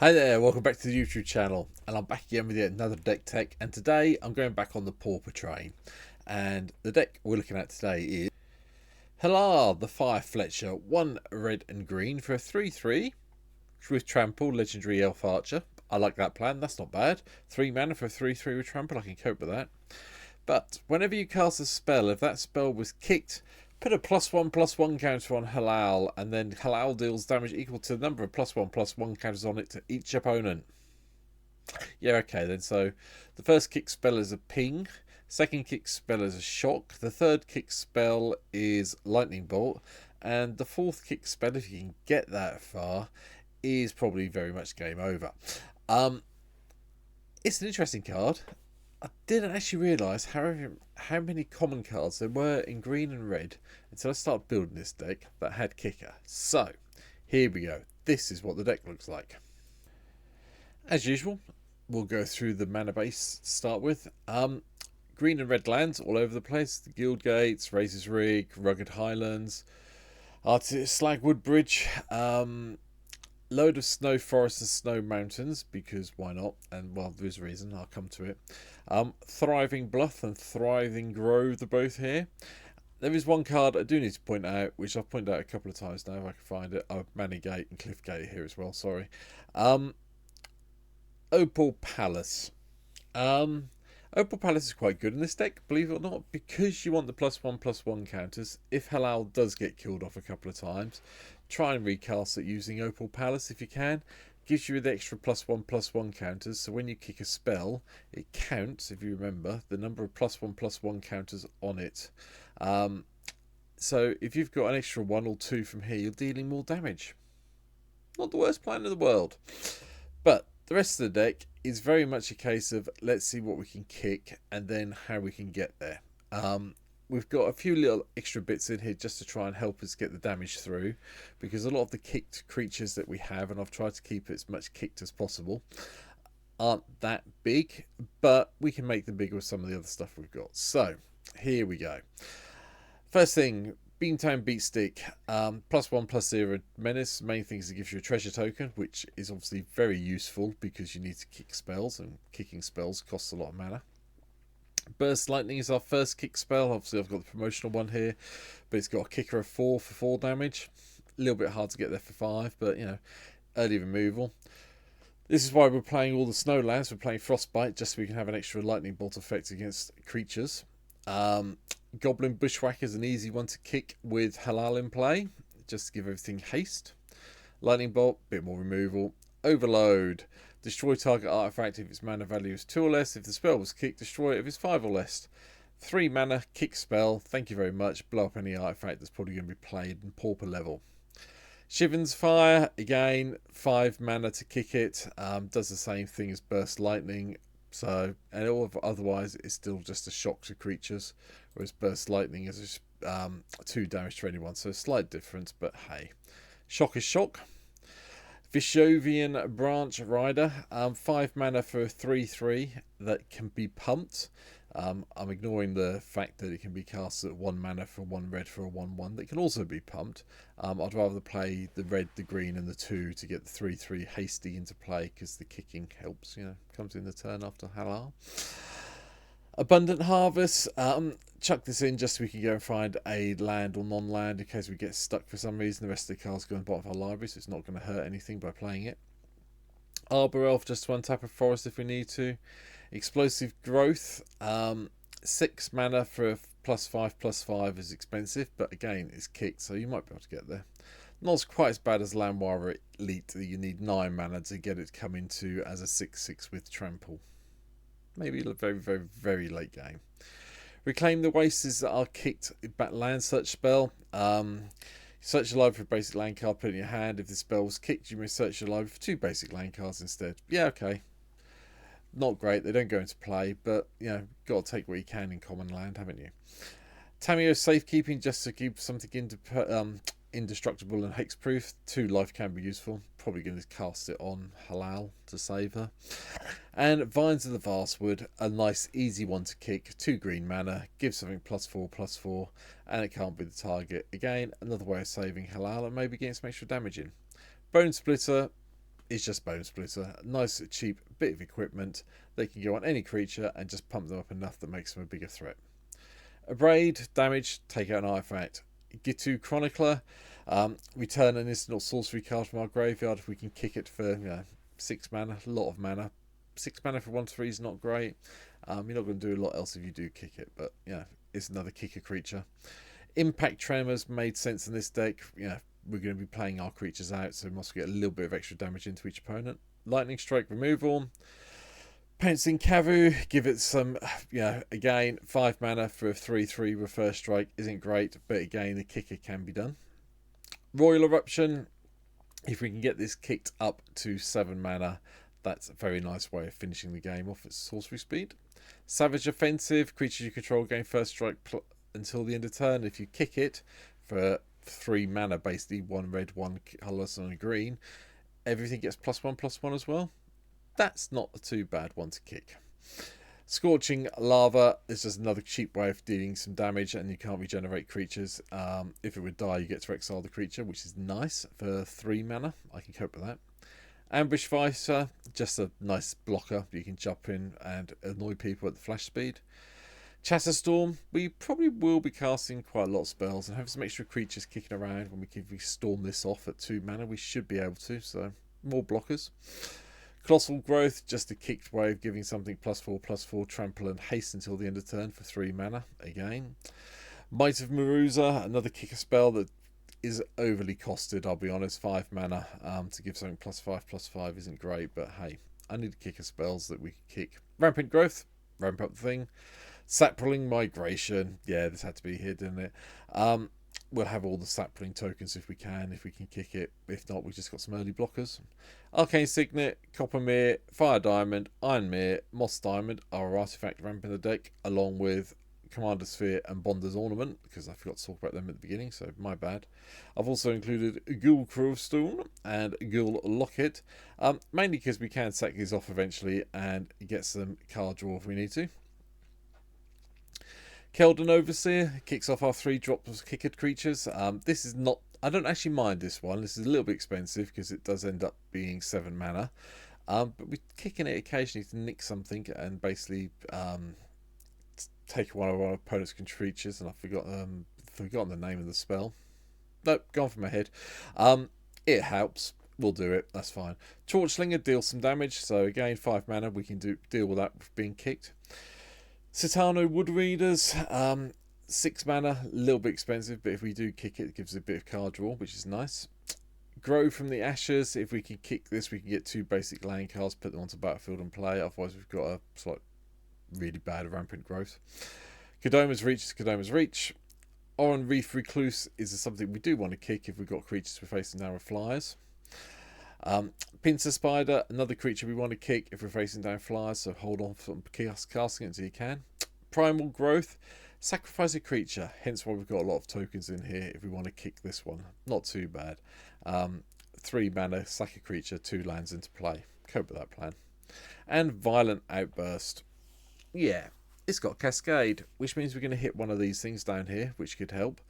Hi there, welcome back to the YouTube channel, and I'm back again with yet another deck tech, and today I'm going back on the Pauper train, and the deck we're looking at today is Hallar the Firefleccher, 1 red and green for a 3/3 with trample, legendary elf archer. I like that plan, that's not bad. 3 mana for a 3/3 with trample, I can cope with that. But whenever you cast a spell, if that spell was kicked, put a +1/+1 counter on Halal, and then Halal deals damage equal to the number of +1/+1 counters on it to each opponent. Yeah, okay then. So the first kick spell is a ping, second kick spell is a shock, the third kick spell is lightning bolt, and the fourth kick spell, if you can get that far, is probably very much game over. It's an interesting card. I didn't actually realise how many common cards there were in green and red until I started building this deck that had kicker. So here we go. This is what the deck looks like. As usual, we'll go through the mana base to start with. Green and red lands all over the place. The Guild Gates, Razor's Rig, Rugged Highlands, Slag Woodbridge, load of snow forests and snow mountains, because why not? And well, there's a reason, I'll come to it. Thriving Bluff and Thriving Grove are both here. There is one card I do need to point out, which I've pointed out a couple of times now if I can find it. Oh, Manigate and Cliffgate here as well, sorry. Opal Palace. Opal Palace is quite good in this deck, believe it or not, because you want the +1/+1 counters. If Halal does get killed off a couple of times, try and recast it using Opal Palace if you can. Gives you the extra +1/+1 counters, so when you kick a spell, it counts, if you remember, the number of +1/+1 counters on it. So if you've got an extra 1 or 2 from here, you're dealing more damage. Not the worst plan in the world. But the rest of the deck is very much a case of let's see what we can kick and then how we can get there. We've got a few little extra bits in here just to try and help us get the damage through, because a lot of the kicked creatures that we have, and I've tried to keep as much kicked as possible, aren't that big, but we can make them bigger with some of the other stuff we've got. So here we go. First thing, Beantown Beatstick, +1/+0 menace. Main thing is it gives you a treasure token, which is obviously very useful because you need to kick spells, and kicking spells costs a lot of mana. Burst Lightning is our first kick spell. Obviously I've got the promotional one here, but it's got a kicker of 4 for 4 damage. A little bit hard to get there for 5, but you know, early removal. This is why we're playing all the Snowlands. We're playing Frostbite just so we can have an extra lightning bolt effect against creatures. Goblin Bushwhacker is an easy one to kick with Halal in play, just to give everything haste. Lightning Bolt, bit more removal. Overload, destroy target artifact if its mana value is 2 or less. If the spell was kicked, destroy it if it's 5 or less. 3 mana, kick spell, thank you very much. Blow up any artifact that's probably going to be played in Pauper level. Shivan's Fire, again, 5 mana to kick it. Does the same thing as Burst Lightning. So, and otherwise it's still just a shock to creatures, whereas Burst Lightning is 2 damage to anyone, so a slight difference, but hey. Shock is shock. Vishovian Branch Rider, 5 mana for a 3/3 that can be pumped. I'm ignoring the fact that it can be cast at 1 mana for 1 red for a 1/1 that can also be pumped. I'd rather play the red, the green and the 2 to get the 3/3 hasty into play, because the kicking helps, you know, comes in the turn after Halal. Abundant Harvest, chuck this in just so we can go and find a land or non-land in case we get stuck for some reason. The rest of the cards go in the bottom of our library, so it's not going to hurt anything by playing it. Arbor Elf, just 1 tap of forest if we need to. Explosive Growth, 6 mana for a +5/+5 is expensive, but again it's kicked, so you might be able to get there. Not as quite as bad as Landwire Elite, that you need 9 mana to get it to come into as a 6/6 with trample. Maybe a very, very, very late game. Reclaim the Wastes that are kicked back land search spell. Search your library for a basic land card, put it in your hand. If the spell was kicked, you may search your library for 2 basic land cards instead. Yeah, okay. Not great, they don't go into play, but you know, got to take what you can in common land, haven't you? Tamio Safekeeping, just to keep something indestructible and hexproof. 2 life can be useful. Probably going to cast it on Halal to save her. And Vines of the Vastwood, a nice easy one to kick. 2 green mana, give something +4/+4, and it can't be the target. Again, another way of saving Halal and maybe getting some extra damage in. Bone Splitter is just Bone Splitter. Nice, cheap bit of equipment. They can go on any creature and just pump them up enough that makes them a bigger threat. Abrade, damage, take out an artifact. Gitu Chronicler, return an instant or sorcery card from our graveyard if we can kick it for 6 mana, a lot of mana. 6 mana for 1/3 is not great. You're not going to do a lot else if you do kick it, but yeah, it's another kicker creature. Impact Tremors made sense in this deck. We're going to be playing our creatures out, so we must get a little bit of extra damage into each opponent. Lightning Strike removal. Pouncing Kavu, give it some, again, 5 mana for a 3/3 with first strike isn't great, but again, the kicker can be done. Royal Eruption, if we can get this kicked up to 7 mana, that's a very nice way of finishing the game off at sorcery speed. Savage Offensive, creatures you control gain first strike until the end of turn. If you kick it for 3 mana, basically 1 red, 1 colourless, and a green, everything gets +1/+1 as well. That's not a too bad one to kick. Scorching Lava is just another cheap way of dealing some damage, and you can't regenerate creatures. If it would die, you get to exile the creature, which is nice for 3 mana. I can cope with that. Ambush Fighter, just a nice blocker. You can jump in and annoy people at the flash speed. Chatter Storm, we probably will be casting quite a lot of spells and have some extra creatures kicking around. When we storm this off at 2 mana, we should be able to, so more blockers. Colossal Growth, just a kicked way of giving something +4/+4 trample and haste until the end of turn for 3 mana again. Might of Maruza, another kicker spell that is overly costed, I'll be honest. 5 mana to give something +5/+5 isn't great, but hey, I need kicker spells that we can kick. Rampant Growth, ramp up the thing. Sapling Migration, yeah, this had to be here, didn't it? We'll have all the sapling tokens if we can kick it. If not, we've just got some early blockers. Arcane Signet, Coppermere, Fire Diamond, Ironmere, Moss Diamond are our artifact ramp in the deck, along with Commander Sphere and Bonder's Ornament, because I forgot to talk about them at the beginning, so my bad. I've also included Ghoul Crowstone and Ghoul Locket, mainly because we can sack these off eventually and get some card draw if we need to. Keldon Overseer kicks off our 3-drop kickered creatures. This is not... I don't actually mind this one. This is a little bit expensive because it does end up being 7 mana. But we're kicking it occasionally to nick something and basically take one of our opponent's creatures. And I've forgotten the name of the spell. Nope, gone from my head. It helps. We'll do it. That's fine. Torchlinger deals some damage. So again, 5 mana. We can deal with that with being kicked. Citano Woodreaders, 6 mana, a little bit expensive, but if we do kick it, it gives a bit of card draw, which is nice. Grow from the Ashes, if we can kick this, we can get 2 basic land cards, put them onto battlefield and play, otherwise we've got a really bad Rampant Growth. Kodoma's Reach is Kodoma's Reach. Oran Reef Recluse is something we do want to kick if we've got creatures we're facing down with flyers. Pincer Spider, another creature we want to kick if we're facing down flyers, so hold on from casting it until you can. Primal Growth, sacrifice a creature, hence why we've got a lot of tokens in here if we want to kick this one. Not too bad. 3 mana, sack a creature, 2 lands into play. Cope with that plan. And Violent Outburst. Yeah, it's got Cascade, which means we're going to hit one of these things down here, which could help.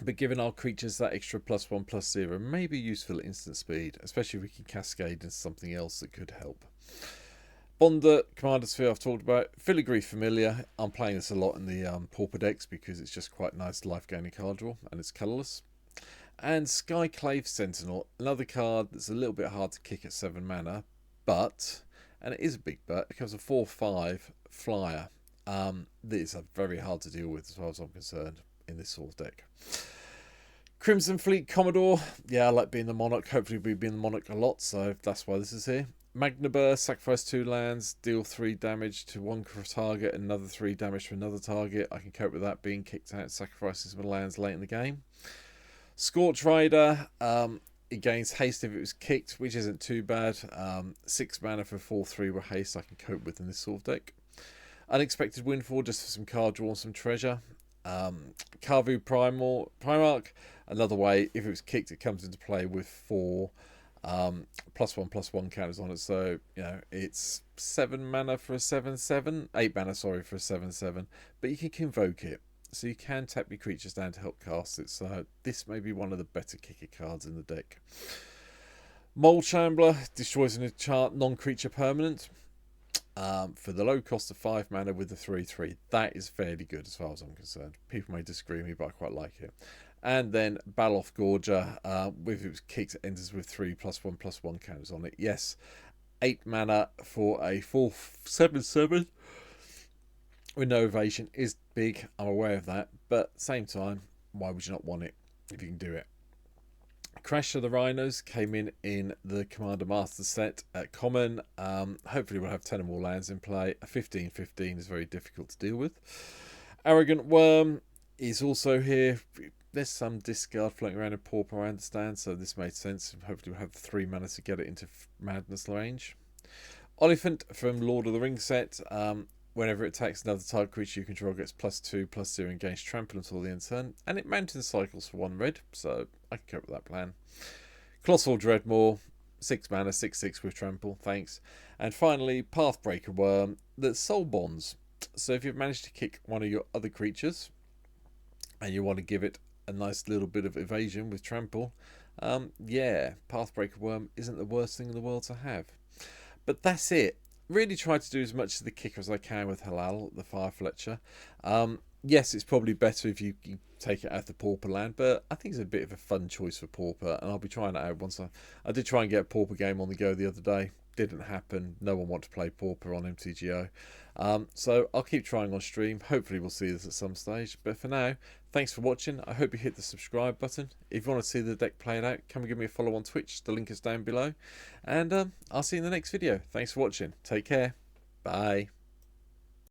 But giving our creatures that extra +1/+0 may be useful at instant speed, especially if we can cascade into something else that could help. Bonder, Commander Sphere I've talked about. Filigree Familiar, I'm playing this a lot in the Pauper decks because it's just quite nice life-gaining card draw and it's colourless. And Skyclave Sentinel, another card that's a little bit hard to kick at 7 mana, but, and it is a big but, it becomes a 4/5 flyer. These are very hard to deal with as far as I'm concerned in this sort of deck. Crimson Fleet Commodore, yeah, I like being the Monarch. Hopefully we'll be in the Monarch a lot, so that's why this is here. Magnaburst, sacrifice 2 lands, deal 3 damage to 1 target, another 3 damage to another target. I can cope with that being kicked out, sacrificing some lands late in the game. Scorch Rider, it gains haste if it was kicked, which isn't too bad. 6 mana for 4/3 with haste I can cope with in this sort of deck. Unexpected Windfall, just for some card draw and some treasure. Kavu Primarch, another way, if it was kicked, it comes into play with 4 +1/+1 counters on it. So, it's 7 mana for a 7/7, 8 mana, sorry, for a 7/7, but you can convoke it. so you can tap your creatures down to help cast it. So this may be one of the better kicker cards in the deck. Mole Shambler destroys an enchant non-creature permanent for the low cost of 5 mana with the 3/3. That is fairly good as far as I'm concerned. People may disagree with me, but I quite like it. And then Baloth Gorger, with its kicks, enters with 3+1/+1 counters on it. Yes, 8 mana for a 4/7/7 with no evasion is big. I'm aware of that, but at the same time, why would you not want it if you can do it? Crash of the Rhinos came in the Commander Master set at common. Hopefully we'll have 10 or more lands in play. A 15/15 is very difficult to deal with. Arrogant Worm is also here. There's some discard floating around in Pauper, I understand, so this made sense. Hopefully we'll have 3 mana to get it into madness range. Oliphant from Lord of the Rings set. Whenever it attacks another target creature you control, gets +2/+0 and gains trample until the end turn. And it mountain cycles for 1 red, so I can cope with that plan. Colossal Dreadmaw, 6 mana, 6/6 with trample, thanks. And finally, Pathbreaker Worm that soul bonds. So if you've managed to kick one of your other creatures and you want to give it a nice little bit of evasion with trample, yeah, Pathbreaker Worm isn't the worst thing in the world to have. But that's it. Really try to do as much of the kicker as I can with Hallar, the Firefletcher. Yes, it's probably better if you take it out of the Pauper land, but I think it's a bit of a fun choice for Pauper, and I'll be trying it out once. I did try and get a Pauper game on the go the other day. Didn't happen. No one wanted to play Pauper on MTGO. So I'll keep trying on stream. Hopefully we'll see this at some stage. But for now, thanks for watching. I hope you hit the subscribe button. If you want to see the deck played out, come and give me a follow on Twitch. The link is down below. And I'll see you in the next video. Thanks for watching. Take care. Bye.